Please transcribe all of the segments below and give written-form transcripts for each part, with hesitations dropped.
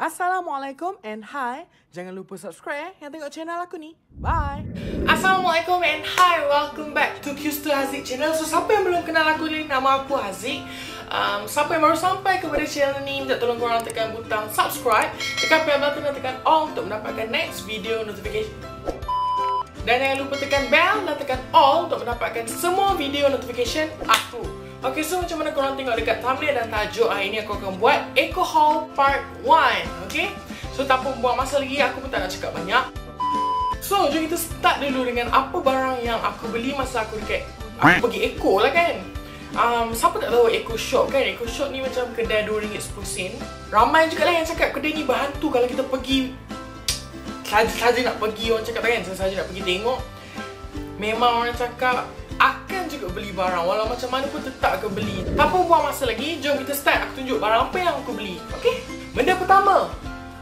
Assalamualaikum and hi. Jangan lupa subscribe yang tengok channel aku ni. Bye. Assalamualaikum and hi. Welcome back to Qster Haziq channel. So siapa yang belum kenal aku ni, nama aku Haziq. Siapa yang baru sampai kepada channel ni, minta tolong korang tekan butang subscribe, tekan bell button dan tekan all untuk mendapatkan next video notification. Dan jangan lupa tekan bell dan tekan all untuk mendapatkan semua video notification aku. Okay, so macam mana korang tengok dekat thumbnail dan tajuk, hari ni aku akan buat Eco Haul Part 1. Okay, so tanpa buang masa lagi, aku pun tak nak cakap banyak. So, jom kita start dulu dengan apa barang yang aku beli masa aku aku pergi Eco lah kan. Siapa tak tahu Eco Shop kan? Eco Shop ni macam kedai RM2.10. Ramai juga lah yang cakap kedai ni berhantu kalau kita pergi saja nak pergi, orang cakap kan, saja nak pergi tengok. Memang orang cakap akan juga beli barang, walau macam mana pun tetap akan beli. Tanpa buang masa lagi, jom kita start. Aku tunjuk barang apa yang aku beli. Okay, benda pertama,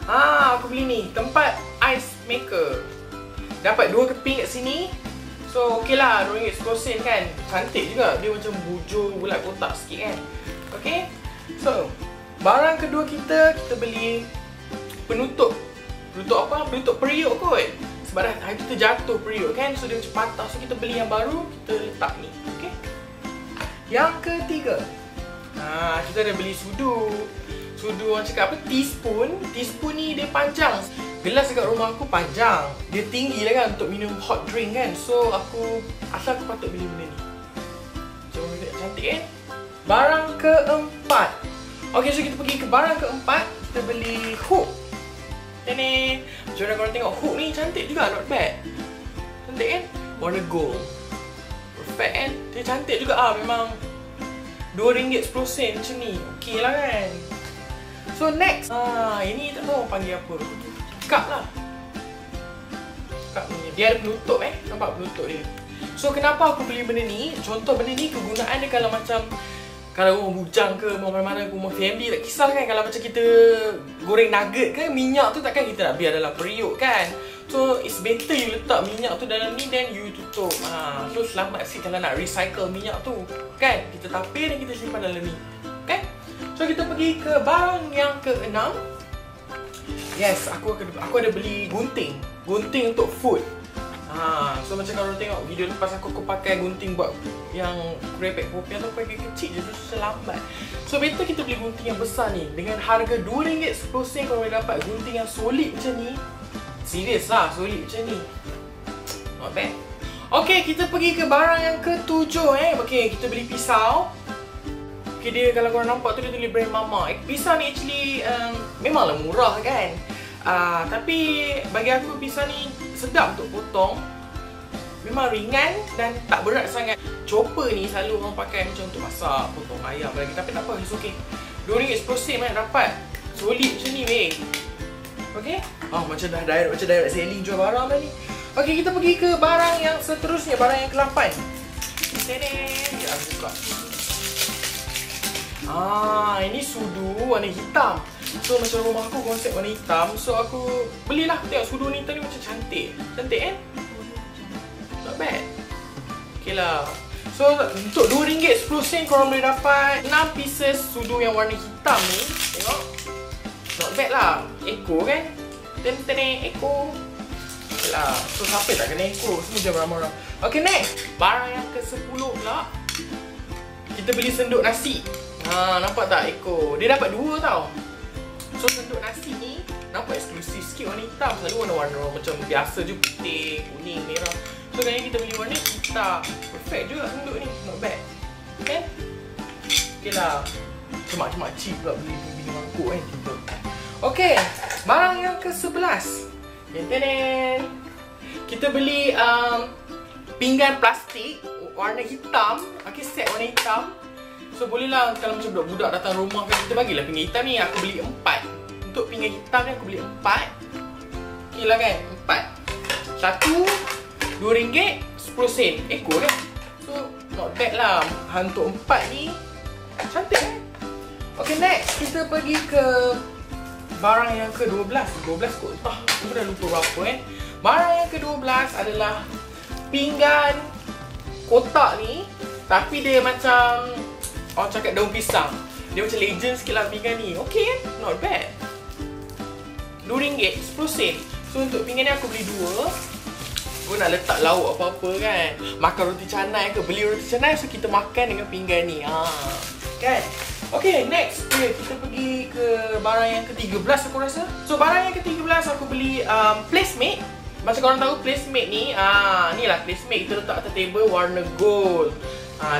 aku beli ni, tempat ice maker. Dapat 2 keping kat sini. So okey lah, RM2.10 kan. Cantik juga, dia macam bujur bulat kotak sikit kan. Okay, so barang kedua kita beli penutup. Penutup apa? Penutup periuk kot. Sebab dah hari tu terjatuh periuk kan, so dia macam patah. So kita beli yang baru, kita letak ni. Okay. Yang ketiga, kita ada beli sudu. Sudu orang cakap apa? Teaspoon. Teaspoon ni dia panjang. Gelas dekat rumah aku panjang. Dia tinggi lah kan untuk minum hot drink kan. So aku patut beli benda ni. Macam mana cantik kan? Barang keempat. Okay, so kita pergi ke barang keempat. Kita beli hook. Ni, macam mana korang tengok hook ni, cantik juga, not bad. Cantik kan? Warna gold. Perfect kan? Dia cantik juga memang RM2.10 macam ni. Okey lah kan? So next, ini tak tahu orang panggil apa. Cup lah. Cup ni, dia ada penutup nampak penutup dia. So kenapa aku beli benda ni? Contoh benda ni kegunaan dia kalau macam kalau rumah bujang ke, mana-mana rumah family, tak kisah kan. Kalau macam kita goreng nugget kan, minyak tu takkan kita nak biar dalam periuk kan. So it's better you letak minyak tu dalam ni, then you tutup. So selamat sikit kalau nak recycle minyak tu kan. Kita tapir dan kita simpan dalam ni. Okay, so kita pergi ke barang yang keenam. Yes, aku ada beli gunting. Gunting untuk food. So macam kalau tengok video lepas aku pakai gunting buat yang kerepek kopi atau pakai kecil je, susah lambat. So better kita beli gunting yang besar ni. Dengan harga RM2.10 kalau boleh dapat gunting yang solid macam ni. Serius lah, solid macam ni. Not bad. Okay, kita pergi ke barang yang ketujuh Okay, kita beli pisau. Okay, dia kalau korang nampak tu dia tulis brand Mama. Pisau ni actually memanglah murah kan. Tapi bagi aku pisau ni sedap untuk potong. Memang ringan dan tak berat sangat. Chopper ni selalu orang pakai macam untuk masak, potong ayam lagi. Tapi tak apa, it's okay. RM2.10 dapat solid macam ni weh. Okay, macam dah direct selling jual barang dah ni. Okay, kita pergi ke barang yang seterusnya. Barang yang ke-8. Kita buka. Ini sudu warna hitam. So macam rumah aku konsep warna hitam. So aku belilah. Tengok sudu ni tadi macam cantik. Cantik kan? Not bad. Okay lah. So untuk RM2.10 korang boleh dapat 6 pieces sudu yang warna hitam ni. Tengok. Not bad lah. Eco kan? Eco. Okay lah. So siapa tak kena Eco? Semua je barang-barang. Okay, next. Barang yang ke-10 pula. Kita beli senduk nasi. Nampak tak Eco? Dia dapat 2 tau. So senduk nasi ni nampak eksklusif sikit, warna hitam. Selalu warna-warna macam biasa je, putih, kuning, merah. So kali ni kita beli warna hitam. Perfect juga senduk ni, not bad kan? Okay lah. Cemak-cemak cheap pula beli mangkuk kan. Okay, barang yang ke-11. Kita beli pinggan plastik warna hitam. Okay, set warna hitam. So bolehlah kalau macam budak-budak datang rumah kan, kita bagilah pinggan hitam ni. Aku beli 4. Untuk pinggan hitam ni aku beli 4. Okay lah kan, 4. Satu RM2.10. Eco kan. So not bad lah. Untuk 4 ni cantik kan. Okay, next kita pergi ke barang yang ke-12. 12 kot. Aku dah lupa berapa kan. Barang yang ke-12 adalah pinggan kotak ni. Tapi dia macam orang cakap daun pisang. Dia macam legend sikit lah pinggan ni. Okay kan? Not bad. RM2.10. So untuk pinggan ni aku beli 2. Aku nak letak lauk apa-apa kan. Makan roti canai ke, beli roti canai, so kita makan dengan pinggan ni. Kan? Okay, next kita pergi ke barang yang ke-13 aku rasa. So barang yang ke-13 aku beli placemate. Macam korang tahu placemate ni, ni lah placemate kita letak atas table warna gold.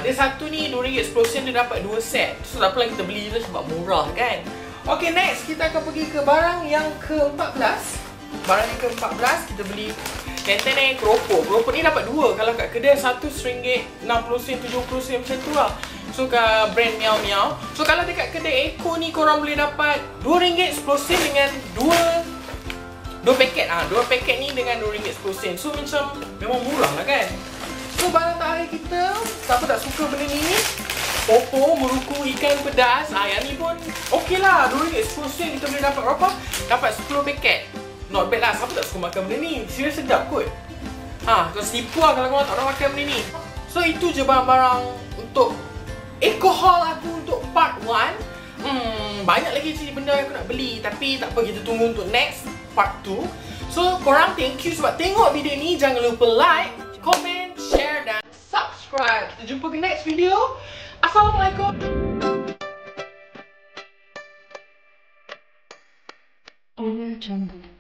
Dia satu ni RM2.10, dia dapat 2 set. So tak apalah kita beli je sebab murah kan. Okay, next kita akan pergi ke barang yang ke-14. Barang yang ke-14 kita beli Tenten keropok. Keropok ni dapat 2. Kalau kat kedai satu RM1.60, RM70 macam tu lah. So kat brand Meow Meow. So kalau dekat kedai Eco ni korang boleh dapat RM2.10 dengan 2 paket. 2 paket ni dengan RM2.10. So macam memang murah lah kan. So barang terakhir kita, siapa tak suka benda ni? Popo, meruku, ikan pedas. Yang ni pun okey lah. RM2.10 kita boleh dapat berapa? Dapat 10 paket. Not bad lah. Siapa tak suka makan benda ni? Serius sedap kot. Kau setipu lah kalau korang tak nak makan benda ni. So itu je barang-barang untuk Eco haul aku untuk part 1. Banyak lagi jenis benda yang aku nak beli. Tapi tak apa, kita tunggu untuk next part 2. So korang thank you sebab tengok video ni. Jangan lupa like, comment, share dan subscribe. Kita jumpa di next video. Assalamualaikum. Jungle.